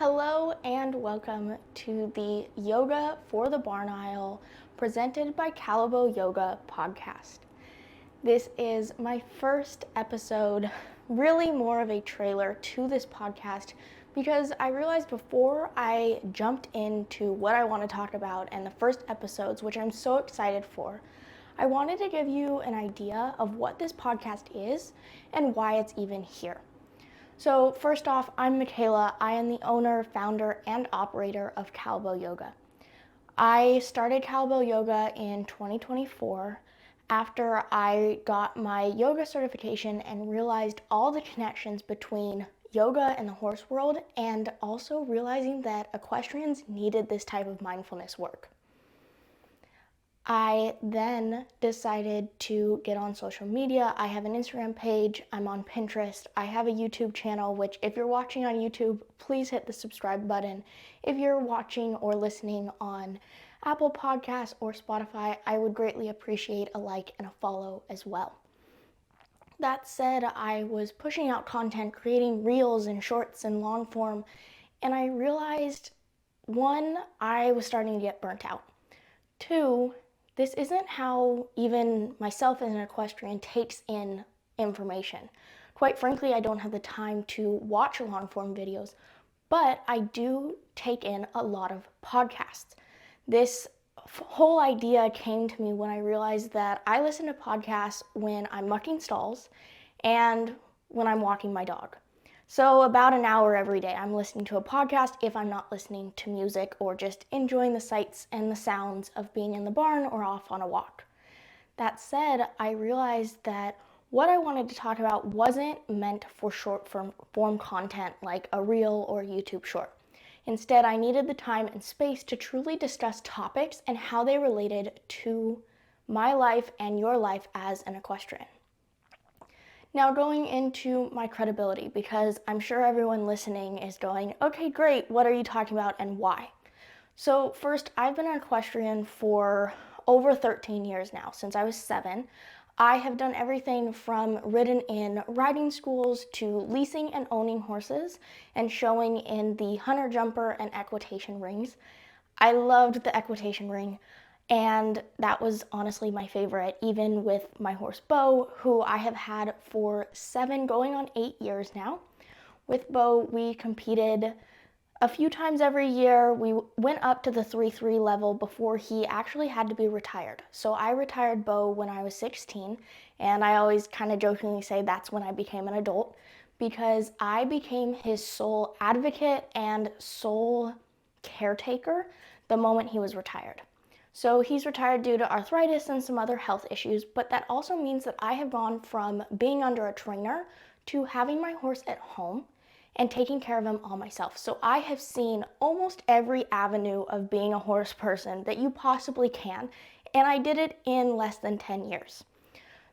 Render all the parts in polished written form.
Hello and welcome to the Yoga for the Barn Aisle presented by Callebaut Yoga podcast. This is my first episode, really more of a trailer to this podcast because I realized before I jumped into what I want to talk about and the first episodes, which I'm so excited for, I wanted to give you an idea of what this podcast is and why it's even here. So first off, I'm Makayla. I am the owner, founder, and operator of Callebaut Yoga. I started Callebaut Yoga in 2024 after I got my yoga certification and realized all the connections between yoga and the horse world, and also realizing that equestrians needed this type of mindfulness work. I then decided to get on social media. I have an Instagram page, I'm on Pinterest, I have a YouTube channel, which if you're watching on YouTube, please hit the subscribe button. If you're watching or listening on Apple Podcasts or Spotify, I would greatly appreciate a like and a follow as well. That said, I was pushing out content, creating reels and shorts and long form, and I realized, one, I was starting to get burnt out. Two, this isn't how even myself as an equestrian takes in information. Quite frankly, I don't have the time to watch long form videos, but I do take in a lot of podcasts. This whole idea came to me when I realized that I listen to podcasts when I'm mucking stalls and when I'm walking my dog. So about an hour every day, I'm listening to a podcast if I'm not listening to music or just enjoying the sights and the sounds of being in the barn or off on a walk. That said, I realized that what I wanted to talk about wasn't meant for short form content like a reel or YouTube short. Instead, I needed the time and space to truly discuss topics and how they related to my life and your life as an equestrian. Now going into my credibility, because I'm sure everyone listening is going, okay, great, what are you talking about and why? So first, I've been an equestrian for over 13 years now, since I was 7. I have done everything from ridden in riding schools to leasing and owning horses and showing in the hunter jumper and equitation rings. I loved the equitation ring. And that was honestly my favorite, even with my horse Bo, who I have had for 7 going on 8 years now. With Bo, we competed a few times every year. We went up to the 3-3 level before he actually had to be retired. So I retired Bo when I was 16, and I always kind of jokingly say that's when I became an adult, because I became his sole advocate and sole caretaker the moment he was retired. So he's retired due to arthritis and some other health issues, but that also means that I have gone from being under a trainer to having my horse at home and taking care of him all myself. So I have seen almost every avenue of being a horse person that you possibly can, and I did it in less than 10 years.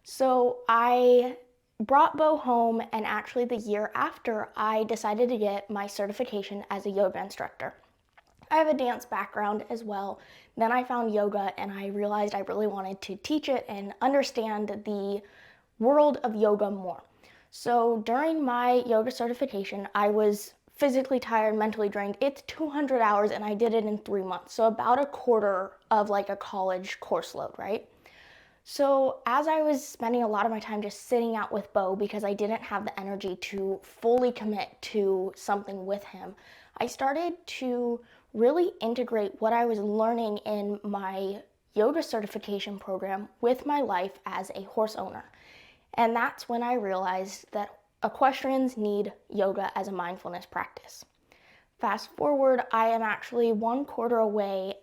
So I brought Bo home, and actually the year after, I decided to get my certification as a yoga instructor. I have a dance background as well. Then I found yoga and I realized I really wanted to teach it and understand the world of yoga more. So during my yoga certification, I was physically tired, mentally drained. It's 200 hours and I did it in 3 months. So about a quarter of like a college course load, right? So as I was spending a lot of my time just sitting out with Bo because I didn't have the energy to fully commit to something with him, I started to really integrate what I was learning in my yoga certification program with my life as a horse owner. And that's when I realized that equestrians need yoga as a mindfulness practice. Fast forward, I am actually 1 quarter away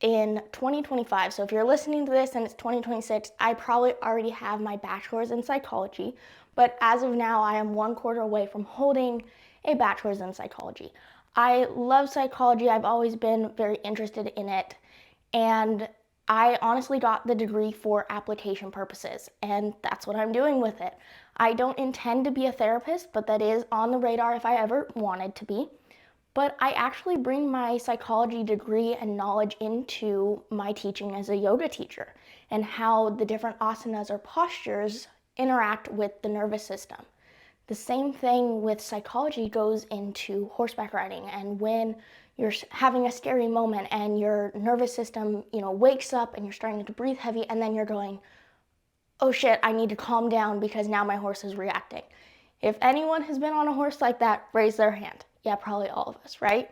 in 2025. So if you're listening to this and it's 2026, I probably already have my bachelor's in psychology. But as of now, I am 1 quarter away from holding a bachelor's in psychology. I love psychology. I've always been very interested in it. And I honestly got the degree for application purposes, and that's what I'm doing with it. I don't intend to be a therapist, but that is on the radar if I ever wanted to be. But I actually bring my psychology degree and knowledge into my teaching as a yoga teacher and how the different asanas or postures interact with the nervous system. The same thing with psychology goes into horseback riding, and when you're having a scary moment and your nervous system, wakes up and you're starting to breathe heavy, and then you're going, oh shit, I need to calm down because now my horse is reacting. If anyone has been on a horse like that, raise their hand. Yeah, probably all of us, right?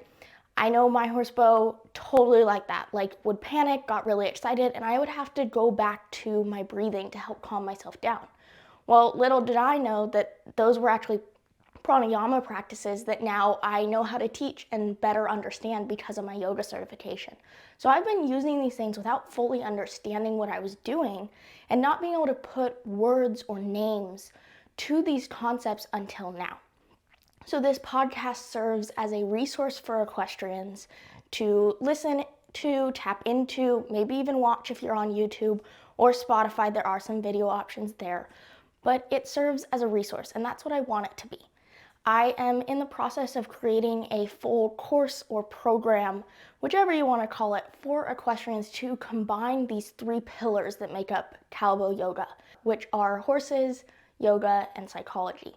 I know my horse Bo totally like that, would panic, got really excited, and I would have to go back to my breathing to help calm myself down. Well, little did I know that those were actually pranayama practices that now I know how to teach and better understand because of my yoga certification. So I've been using these things without fully understanding what I was doing and not being able to put words or names to these concepts until now. So this podcast serves as a resource for equestrians to listen to, tap into, maybe even watch if you're on YouTube or Spotify. There are some video options there, but it serves as a resource, and that's what I want it to be. I am in the process of creating a full course or program, whichever you want to call it, for equestrians to combine these 3 pillars that make up Callebaut Yoga, which are horses, yoga, and psychology.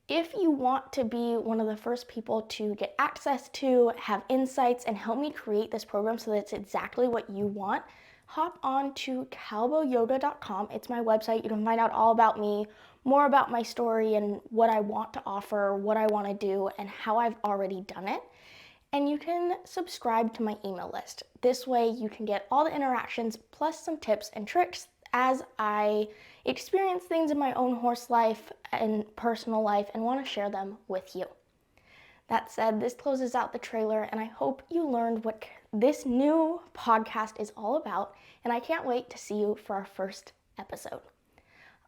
If you want to be one of the first people to get access to, have insights, and help me create this program so that it's exactly what you want, hop on to callebautyoga.com. It's my website. You can find out all about me, more about my story and what I want to offer, what I want to do, and how I've already done it. And you can subscribe to my email list. This way you can get all the interactions plus some tips and tricks as I experience things in my own horse life and personal life and want to share them with you. That said, this closes out the trailer, and I hope you learned what this new podcast is all about, and I can't wait to see you for our first episode.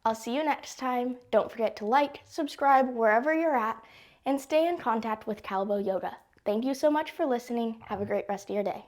I'll see you next time. Don't forget to like, subscribe wherever you're at, and stay in contact with Callebaut Yoga. Thank you so much for listening. Have a great rest of your day.